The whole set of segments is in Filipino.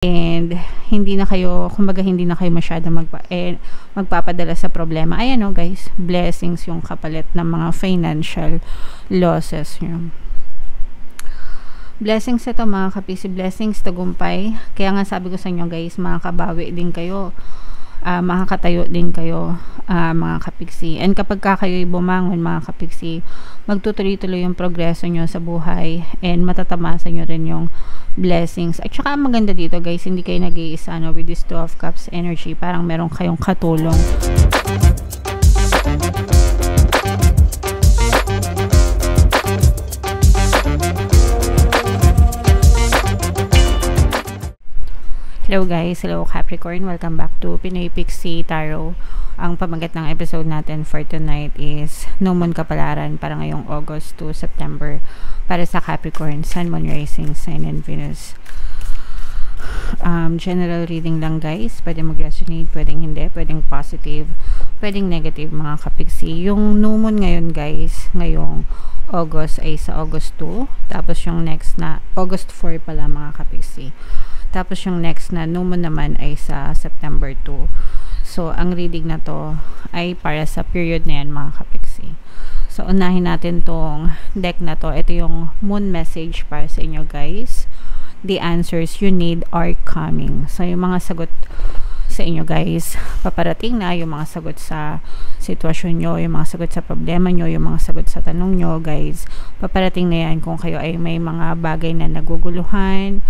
and hindi na kayo, kumbaga hindi na kayo masyado magpapadala sa problema. Ayan o guys, blessings yung kapalit ng mga financial losses nyo. Blessings ito mga kapiksi, blessings, tagumpay. Kaya nga sabi ko sa inyo guys, makakabawi din kayo, makakatayo din kayo mga kapiksi. And kapag kayo'y bumangon mga kapiksi, magtutuloy-tuloy yung progreso nyo sa buhay and matatamasa nyo rin yung blessings. At saka maganda dito guys, hindi kayo nag-iisa with this 2 of Cups energy. Parang meron kayong katulong. Hello guys, hello Capricorn, welcome back to Pinoy Pixie Tarot. Ang pamagat ng episode natin for tonight is No Moon Kapalaran para ngayong August to September para sa Capricorn, Sun, Moon, Rising, Sign, and Venus. General reading lang guys, pwede mag-resonate, pwedeng hindi, pwedeng positive, pwedeng negative mga kapiksi. Yung New Moon ngayon guys, ngayong August ay sa August 2, tapos yung next na August 4 pala mga kapiksi. Tapos yung next na New Moon naman ay sa September 2. So, ang reading na to ay para sa period na yan mga kapiksi. So, unahin natin tong deck na to. Ito yung Moon message para sa inyo guys. The answers you need are coming. So, yung mga sagot sa inyo guys, paparating na yung mga sagot sa sitwasyon nyo, yung mga sagot sa problema nyo, yung mga sagot sa tanong nyo guys. Paparating na yan kung kayo ay may mga bagay na naguguluhan,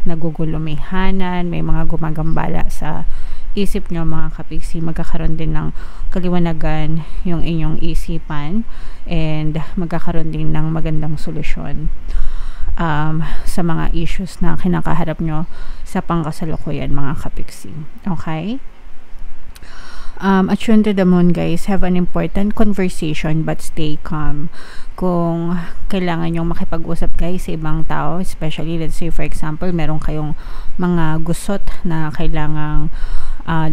nagugulumihanan, may mga gumagambala sa isip nyo mga kapiksi, magkakaroon din ng kaliwanagan yung inyong isipan and magkakaroon din ng magandang solusyon sa mga issues na kinakaharap nyo sa pangkasalukuyan mga kapiksi. Okay? Attune to the Moon guys, have an important conversation but stay calm. Kung kailangan nyong makipag-usap guys sa ibang tao, especially let's say for example meron kayong mga gusot na kailangang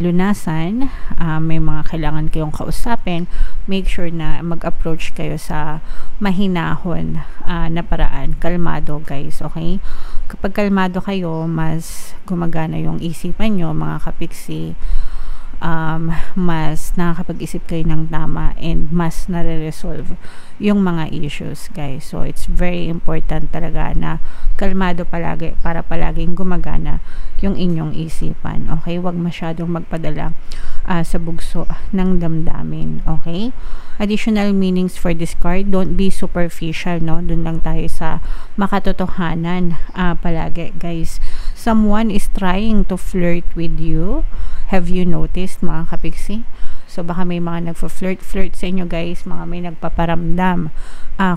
lunasan, may mga kailangan kayong kausapin, make sure na mag-approach kayo sa mahinahon na paraan, kalmado guys, okay? Kapag kalmado kayo, mas gumagana yung isipan nyo mga kapiksi, mas nakakapag-isip kayo ng tama and mas nare-resolve yung mga issues guys. So it's very important talaga na kalmado palagi para palaging gumagana yung inyong isipan. Okay, wag masyadong magpadala sa bugso ng damdamin. Okay, additional meanings for this card, don't be superficial, no? Doon lang tayo sa makatotohanan palagi guys. Someone is trying to flirt with you. Have you noticed mga kapiksi? So baka may mga nagfo-flirt sa inyo guys, mga may nagpaparamdam.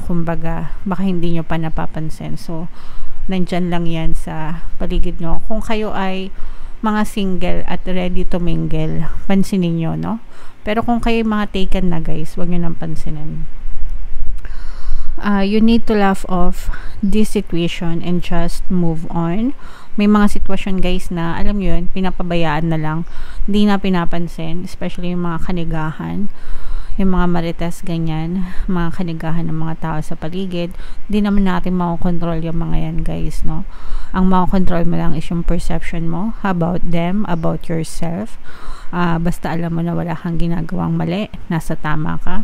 Kumbaga, baka hindi nyo pa napapansin. So, nandyan lang yan sa paligid nyo. Kung kayo ay mga single at ready to mingle, pansinin nyo, no? Pero kung kayo mga taken na guys, wag nyo nang pansinin. You need to laugh off this situation and just move on. May mga sitwasyon guys na alam nyo yun, pinapabayaan na lang, hindi na pinapansin, especially yung mga kanigahan, yung mga marites ganyan, mga kanigahan ng mga tao sa paligid. Hindi naman natin makokontrol yung mga yan guys, no? Ang makokontrol mo lang is yung perception mo about them, about yourself. Basta alam mo na wala kang ginagawang mali, nasa tama ka,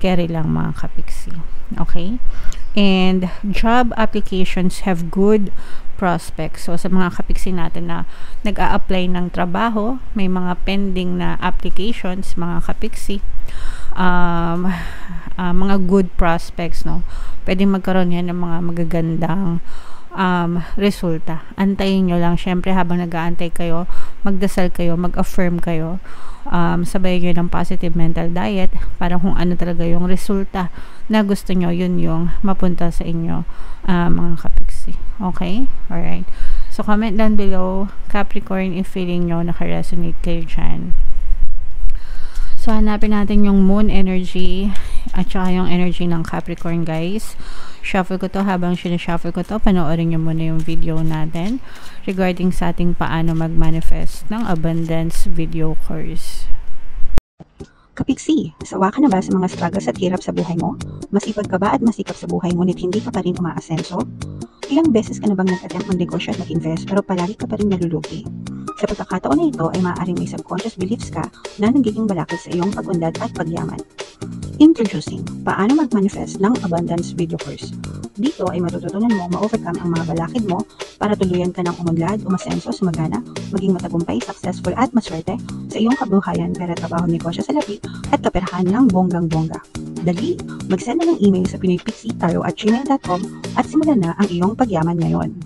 carry lang mga kapiksi. Okay? And job applications have good prospects. So sa mga kapiksi natin na nag-a-apply ng trabaho, may mga pending na applications mga kapiksi, mga good prospects, no? Pwedeng magkaroon yan ng mga magagandang resulta. Antayin nyo lang, syempre habang nag-aantay kayo, magdasal kayo, mag-affirm kayo, sabay nyo ng positive mental diet para kung ano talaga yung resulta na gusto nyo, yun yung mapunta sa inyo mga kapiksi. Okay? Alright. So comment down below Capricorn if feeling nyo naka-resonate kayo dyan. So hanapin natin yung Moon energy at saka yung energy ng Capricorn guys. Shuffle ko to, habang sinashuffle ko to, panoorin nyo muna yung video natin regarding sa ating paano mag-manifest ng abundance video course. Kapiksi, sawa ka na ba sa mga struggles at hirap sa buhay mo? Masipag ka ba at masikap sa buhay ngunit hindi ka pa rin umaasenso? Ilang beses ka na bang nag-attempt mag-negosyo at mag-invest pero palagi ka pa rin nalulugi? Sa pagkakataon na ito ay maaaring may subconscious beliefs ka na nagiging balakid sa iyong pag-unlad at pagyaman. Introducing, paano mag-manifest ng abundance video course. Dito ay matututunan mo ma-overcome ang mga balakid mo para tuluyan ka ng umunlad, umasenso, sumagana, maging matagumpay, successful at maswerte sa iyong kabuhayan, pera, trabaho, negosyo sa lapi at kaperahan ng bonggang-bongga. Dali, mag-send na ng email sa pinoypixitaro@gmail.com at simulan na ang iyong pagyaman ngayon.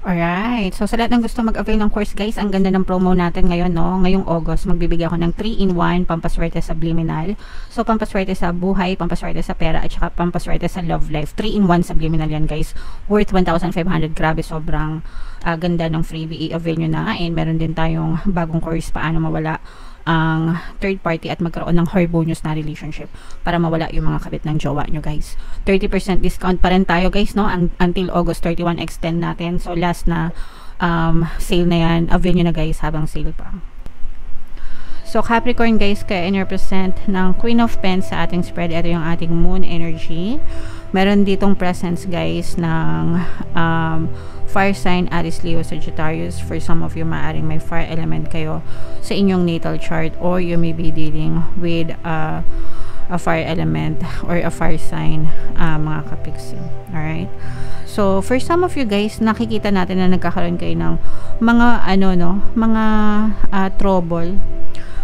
Alright, so sa lahat ng gusto mag-avail ng course guys, ang ganda ng promo natin ngayon, no? Ngayong August, magbibigay ako ng 3-in-1 pampaswerte sa Subliminal. So pampaswerte sa buhay, pampaswerte sa pera, at saka pampaswerte sa love life. 3-in-1 Subliminal yan guys, worth 1,500. Grabe, sobrang ganda ng freebie. I-avail nyo na. And meron din tayong bagong course, paano mawala ang third party at magkaroon ng harmonious na relationship para mawala yung mga kabit ng jowa nyo guys. 30% discount pa rin tayo guys, no? Until August 31 extend natin. So last na sale na yan. Avail nyo na guys habang sale pa. So Capricorn guys, kaya in-represent ng Queen of Pens sa ating spread. Ito yung ating moon energy. Meron ditong presence guys ng fire sign, Aries, Leo, Sagittarius. For some of you, maaaring may fire element kayo sa inyong natal chart, or you may be dealing with a fire element or a fire sign, mga kapiksi. Alright? So, for some of you guys, nakikita natin na nagkakaroon kayo ng mga, mga trouble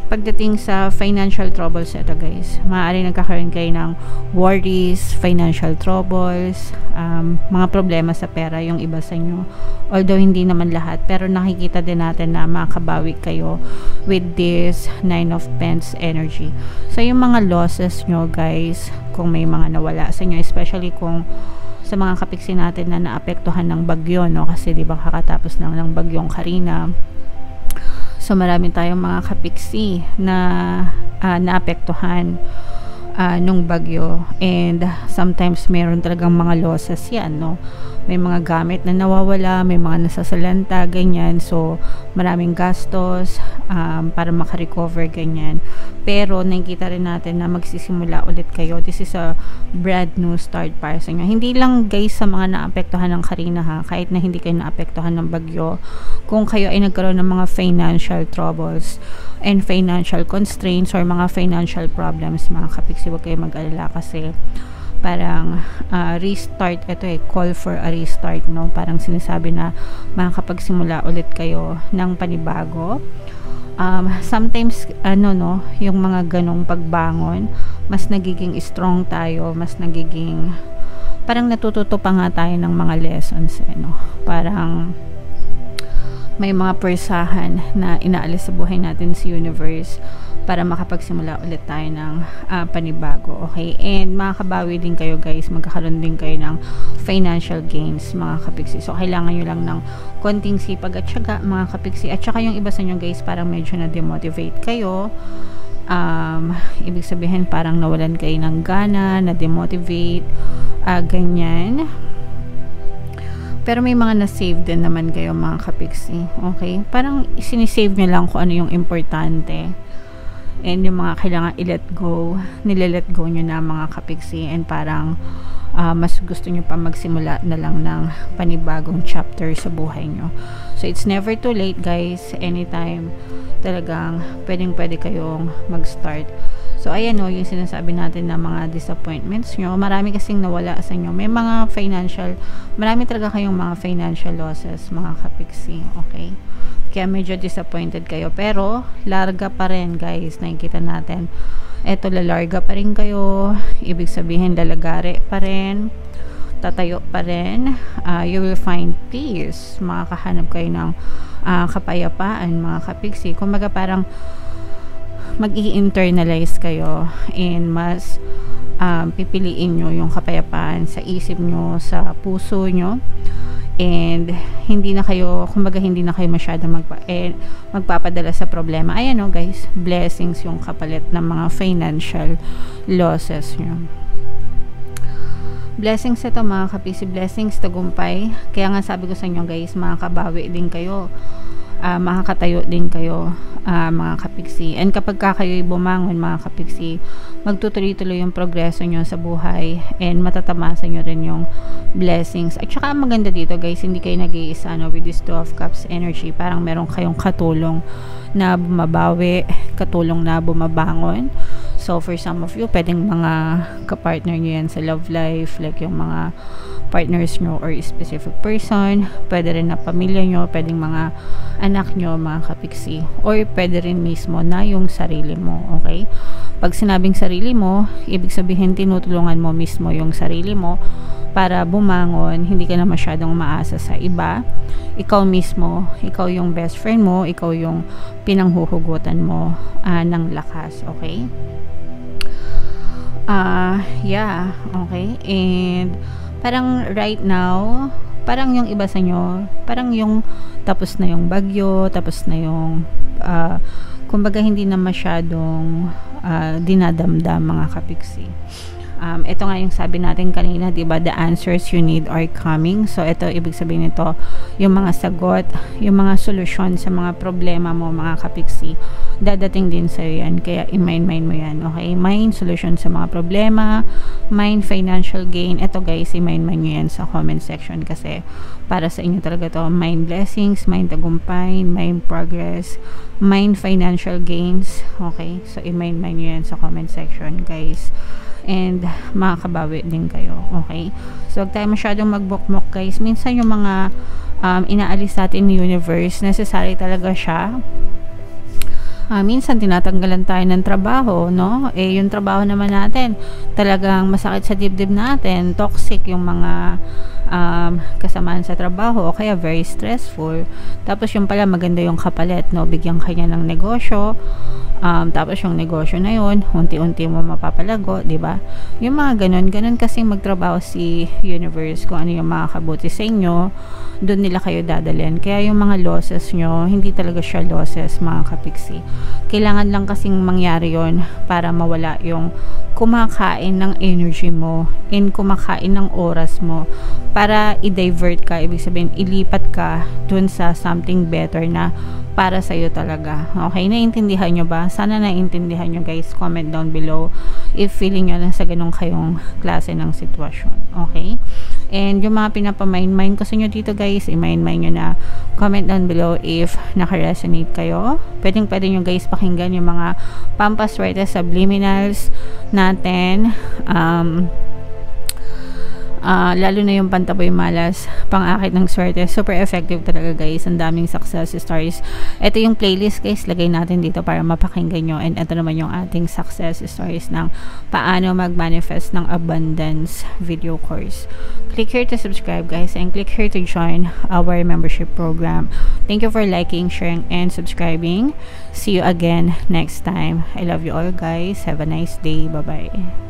pagdating sa financial troubles. Ito guys, maaaring nagkakaroon kayo ng worries, financial troubles, mga problema sa pera yung iba sa inyo, although hindi naman lahat, pero nakikita din natin na makabawi kayo with this 9 of Pens energy. So yung mga losses nyo guys, kung may mga nawala sa inyo, especially kung sa mga kapiksi natin na naapektuhan ng bagyo, no? Kasi di ba kakatapos ng bagyong Karina. So marami tayong mga kapiksi na naapektuhan nung bagyo, and sometimes meron talagang mga losses yan, no? May mga gamit na nawawala, may mga nasasalanta, ganyan. So maraming gastos para makarecover, ganyan. Pero nakikita rin natin na magsisimula ulit kayo. This is a brand new start para sa inyo. Hindi lang guys sa mga naapektuhan ng Karina, ha, kahit na hindi kayo naapektuhan ng bagyo, kung kayo ay nagkaroon ng mga financial troubles and financial constraints or mga financial problems, mga kapiksi, huwag kayo mag-alala kasi parang restart, ito call for a restart, no? Parang sinasabi na makakapagsimula ulit kayo ng panibago. Sometimes yung mga ganong pagbangon, mas nagiging strong tayo, mas nagiging parang natututo pa nga tayo ng mga lessons, no? Parang may mga persahan na inaalis sa buhay natin sa universe para makapagsimula ulit tayo ng panibago, okay? And makakabawi din kayo guys, magkakaroon din kayo ng financial gains, mga kapiksi. So kailangan nyo lang ng konting sipag at syaga, mga kapiksi. At saka yung iba sa inyo guys, parang medyo na-demotivate kayo. Ibig sabihin parang nawalan kayo ng gana, na-demotivate, ganyan. Pero may mga na-save din naman kayo, mga kapiksi, okay? Parang sinisave nyo lang kung ano yung importante. And yung mga kailangan i-let go, nile-let go nyo na, mga kapiksi. And parang mas gusto nyo pa magsimula na lang ng panibagong chapter sa buhay nyo. So it's never too late guys. Anytime talagang pwede kayong mag-start. So ayan, no, yung sinasabi natin na mga disappointments nyo, marami kasing nawala sa inyo. May mga marami talaga kayong mga financial losses, mga kapiksi, okay? Kaya medyo disappointed kayo, pero larga pa rin guys, nakikita natin. Eto, lalarga pa rin kayo, ibig sabihin lalagare pa rin, tatayo pa rin, you will find peace, makakahanap kayo ng kapayapaan, mga kapiksi. Kumbaga parang mag-i-internalize kayo and mas pipiliin nyo yung kapayapaan sa isip nyo, sa puso nyo, and hindi na kayo masyadong magpapadala sa problema. Ayan, no guys, blessings yung kapalit ng mga financial losses nyo. Blessings ito, mga kapisi, blessings, tagumpay. Kaya nga sabi ko sa inyo guys, makakabawi din kayo makakatayo din kayo, mga kapiksi. And kapag kayo'y bumangon, mga kapiksi, magtutuloy-tuloy yung progreso nyo sa buhay and matatamasan nyo rin yung blessings. At saka maganda dito guys, hindi kayo nag-iisa with this 2 of Cups energy. Parang meron kayong katulong na bumabawi, katulong na bumabangon. So for some of you, pwedeng mga kapartner nyo yan sa love life, like yung mga partners nyo or specific person, pwede rin na pamilya nyo, pwedeng mga anak nyo, mga kapiksi, or pwede rin mismo na yung sarili mo, okay? Pag sinabing sarili mo, ibig sabihin tinutulungan mo mismo yung sarili mo para bumangon, hindi ka na masyadong maasa sa iba. Ikaw mismo, ikaw yung best friend mo, ikaw yung pinanghuhugutan mo ng lakas, okay? Yeah, okay. And parang right now, parang yung iba sa nyo, parang yung tapos na yung bagyo, tapos na yung kumbaga hindi na masyadong dinadamdam, mga kapiksi. Ito nga yung sabi natin kanina, diba, the answers you need are coming. So ito, ibig sabihin nito, yung mga sagot, yung mga solusyon sa mga problema mo, mga kapiksi, dadating din sa'yo yan. Kaya i-mind mo yan, okay? Mind solution sa mga problema, mind financial gain. Ito guys, i-mind nyo yan sa comment section kasi para sa inyo talaga to. Mind blessings, mind tagumpay, mind progress, mind financial gains, okay? So i-mind nyo yan sa comment section guys. And makakabawi din kayo, okay? So huwag tayo masyadong magbukmok guys. Minsan yung mga inaalis natin ni universe, necessary talaga siya. Minsan tinatanggalan tayo ng trabaho, no? Eh yung trabaho naman natin talagang masakit sa dibdib natin, toxic yung mga kasamaan sa trabaho o kaya very stressful. Tapos yung pala maganda yung kapalit, no? Bigyan kanya ng negosyo. Tapos yung negosyo na yun, unti-unti mo mapapalago, di ba? Yung mga ganun kasing magtrabaho si universe, kung ano yung makakabuti sa inyo, doon nila kayo dadalhin. Kaya yung mga losses nyo, hindi talaga siya losses, mga kapiksi. Kailangan lang kasing mangyari yon para mawala yung kumakain ng energy mo and kumakain ng oras mo para i-divert ka, ibig sabihin ilipat ka dun sa something better na para sa'yo talaga. Okay, naiintindihan nyo ba? Sana naiintindihan nyo guys. Comment down below if feeling nyo na sa ganun kayong klase ng sitwasyon. Okay? And yung mga pinapamind ko sa inyo dito guys, i-mind nyo na. Comment down below if naka-resonate kayo. Pwede nyo guys pakinggan yung mga pampaswerte subliminals natin. Lalo na yung pantaboy malas, pang-akit ng swerte, super effective talaga guys. Ang daming success stories. Ito yung playlist guys, lagay natin dito para mapakinggan nyo. And ito naman yung ating success stories ng paano mag-manifest ng abundance video course. Click here to subscribe guys, and click here to join our membership program. Thank you for liking, sharing, and subscribing. See you again next time. I love you all guys. Have a nice day. Bye bye.